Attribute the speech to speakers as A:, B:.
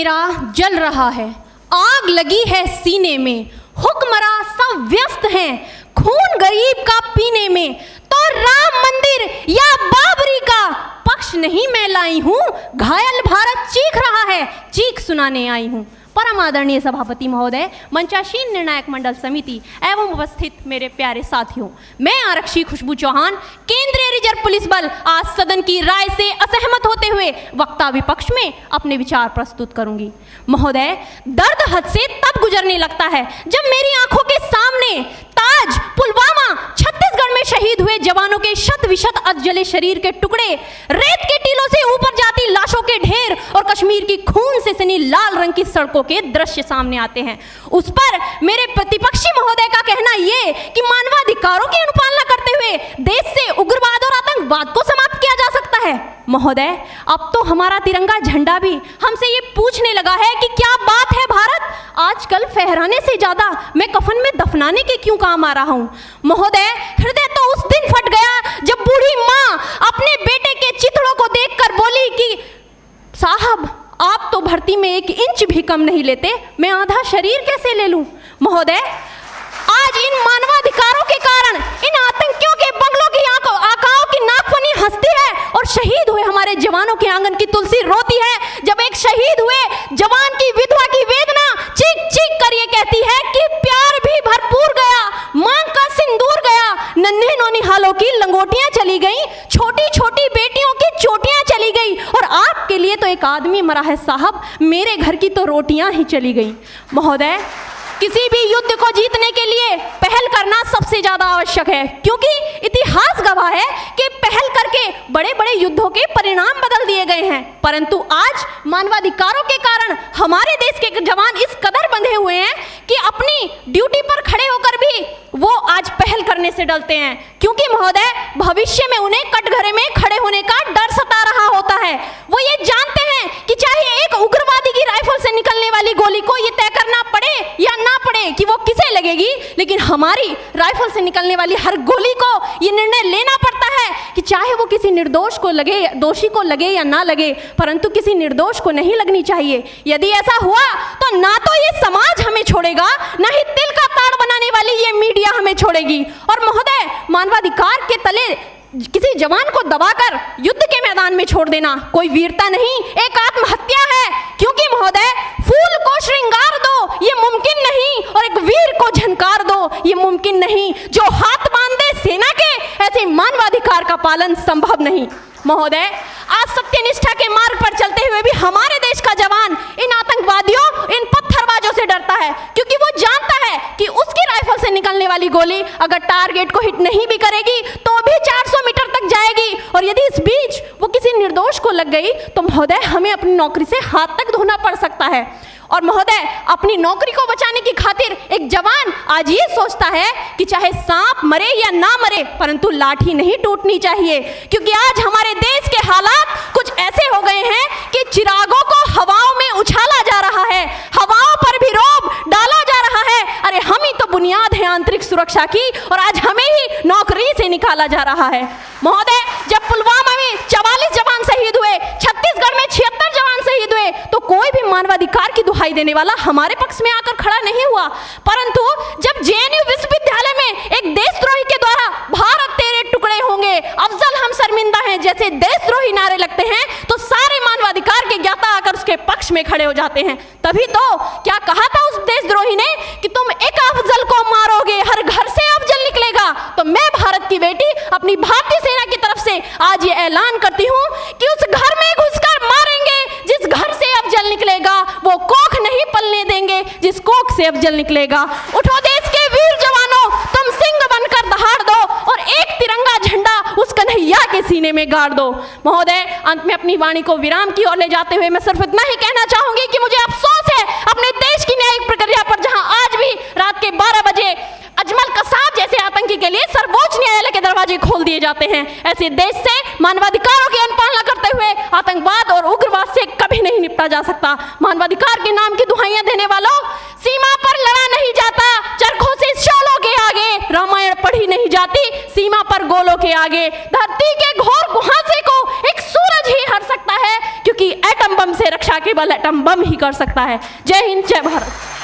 A: मेरा जल रहा है, आग लगी है सीने में, हुक्मरां सब व्यस्त हैं खून गरीब का पीने में। तो राम मंदिर या बाबरी का पक्ष नहीं मैं लाई हूँ, घायल भारत चीख रहा है, चीख सुनाने आई हूँ। परम आदरणीय सभापति महोदय, मंचासीन निर्णायक मंडल समिति एवं उपस्थित मेरे प्यारे साथियों, मैं आरक्षी खुशबू चौहान केंद्रीय रिजर्व पुलिस बल आज सदन की राय से असहमत होते हुए वक्ता विपक्ष में अपने विचार प्रस्तुत करूंगी। महोदय, दर्द हद से तब गुजरने लगता है जब मेरी आंखों के सामने ताज, पुलवामा, छत्तीसगढ़ में शहीद हुए जवानों के शत विशत अधजले शरीर के टुकड़े, रेत के टीलों से ऊपर जाती लाशों के ढेर और कश्मीर की खून से सनी लाल रंग की सड़कों के दृश्य सामने आते हैं। उस पर मेरे प्रतिपक्षी महोदय का कहना ये कि मानवाधिकारों की अनुपालना करते हुए देश से उग्रवाद और आतंकवाद को समाप्त किया जा सकता है। महोदय, अब तो हमारा तिरंगा झंडा भी हमसे ये पूछने लगा है कि क्या बात है भारत, आजकल फहराने से ज्यादा मैं कफन में दफनाने के क्यों काम आ रहा हूँ। महोदय, हृदय तो उस दिन फट गया जब बूढ़ी माँ अपने बेटे के चिथड़ों को देखकर बोली कि साहब, आप तो भर्ती में 1 इंच भी कम नहीं लेते, मैं आधा शरीर कैसे ले लूं। महोदय, आज इन मानवाधिकारों के कारण इन आतंकियों के बंगलों की आकाओं की नाकफनी हंसती है और शहीद हुए हमारे जवानों के आंगन की तुलसी रोती है। जब एक शहीद हुए जवान की विधवा की वेदना चीख चीख कर ये कहती है कि प्यार भी भरपूर गया, मांग का सिंदूर गया, नन्हे नौनिहालों की लंगोटियां चली गई, छोटी छोटी बेटियों की चोटियां चली गई और आपके लिए तो एक आदमी मरा है साहब, मेरे घर की तो रोटियां ही चली गई। महोदय, किसी भी युद्ध को जीतने के लिए पहल करना सबसे ज्यादा आवश्यक है, क्योंकि इतिहास गवाह है कि पहल करके बड़े बड़े युद्धों के परिणाम बदल दिए गए हैं। परंतु आज मानवाधिकारों के कारण हमारे देश के जवान इस कदर बंधे हुए हैं कि अपनी ड्यूटी पर खड़े होकर भी वो आज पहल करने से डरते हैं, क्योंकि महोदय भविष्य में उन्हें कटघरे में खड़े होने का डर सता रहा होता है। वो ये जानते हैं कि चाहे एक उग्रवादी की राइफल से निकलने वाली गोली को ये तय करना पड़े या ना पड़े कि वो किसे लगेगी, लेकिन हमारी राइफल से निकलने वाली हर गोली को ये निर्णय लेना पड़ता है कि चाहे वो किसी निर्दोष को लगे, दोषी को लगे या ना लगे, परंतु किसी निर्दोष को नहीं लगनी चाहिए। यदि ऐसा हुआ तो ना तो ये समाज हमें छोड़ेगा, ना ही तिल का ताड़ बनाने वाली ये मीडिया हमें छोड़ेगी। और महोदय, मानवाधिकार के तले किसी जवान को दबाकर युद्ध के मैदान में छोड़ देना कोई वीरता नहीं, एक आत्महत्या है। क्योंकि महोदय, फूल को श्रृंगार दो ये मुमकिन नहीं और एक वीर को झनकार दो ये मुमकिन नहीं। जो हाथ बांध दे सेना के, ऐसे मानवाधिकार का पालन संभव नहीं। महोदय, आज सत्यनिष्ठा के मार्ग पर चलते हुए भी हमारे देश का जवान इन आतंकवादियों, इन पत्थरबाजों से डरता है, क्योंकि वो जानता है कि उसकी राइफल से निकलने वाली गोली अगर टारगेट को हिट नहीं भी करेगी तो भी 400 मीटर तक जाएगी, और यदि इस बीच वो किसी निर्दोष को लग गई तो महोदय हमें अपनी नौकरी से हाथ तक धोना पड़ सकता है। और महोदय, अपनी नौकरी को बचाने की खातिर एक जवान आज ये सोचता है कि चाहे सांप मरे या ना मरे, परंतु लाठी नहीं टूटनी चाहिए, क्योंकि आज हमारे देश के हालात कुछ ऐसे हो गए हैं कि चिरागों को हवाओं में उछाला जा रहा है, हवाओं पर भी रोब डाला जा रहा है। अरे हम ही तो बुनियाद है आंतरिक सुरक्षा की, और आज हमें ही नौकरी से निकाला जा रहा है। महोदय, जब पुलवामा में 44 जवान शहीद हुए, छत्तीसगढ़ में 76 जवान शहीद हुए, तो कोई भी मानवाधिकार की दुहाई देने वाला हमारे पक्ष में आकर खड़ा नहीं हुआ। परंतु जब जेएनयू विश्वविद्यालय में एक देशद्रोही के द्वारा भारत तेरे टुकड़े होंगे, अफजल हम शर्मिंदा हैं जैसे देशद्रोही नारे लगते हैं, तो सारे मानवाधिकार के ज्ञाता आकर उसके पक्ष में खड़े हो जाते हैं। तभी तो क्या कहा था उस देशद्रोही ने कि तुम एक अफजल को मारोगे, हर घर से अफजल निकलेगा। तो मैं भारत की बेटी अपनी भारतीय सेना की तरफ से आज ये ऐलान करती हूँ कि उस घर में घुसकर मारेंगे जिस घर से अफजल निकलेगा, वो कोख नहीं पलने देंगे जिस कोख से अफजल निकलेगा। उठो देश के वीर जवानों, तुम सिंह बनकर दहाड़ दो और एक तिरंगा झंडा उस कन्हैया के सीने में गाड़ दो। महोदय, अंत में अपनी वाणी को विराम की ओर ले जाते हुए मैं सिर्फ इतना ही कहना चाहूंगी कि मुझे अफसोस है अपने देश की न्यायिक प्रक्रिया पर, जहां आज भी रात के 12 बजे अजमल कसाब जैसे आतंकी के लिए सर्वोच्च न्यायालय के दरवाजे खोल दिए जाते हैं। ऐसे देश से मानवाधिकारों की अनुपालना करते हुए आतंकवाद और उग्रवाद से कभी नहीं निपटा जा सकता। मानवाधिकार के नाम की दुहाइयां देने वालों, सीमा पर लड़ा नहीं जाता, चरखों से शोलों के आगे रामायण पढ़ी नहीं जाती, सीमा पर गोलों के आगे। धरती के घोर कुहासे को एक सूरज ही हर सकता है, क्योंकि एटम बम से रक्षा के केवल एटम बम ही कर सकता है। जय हिंद, जय भारत।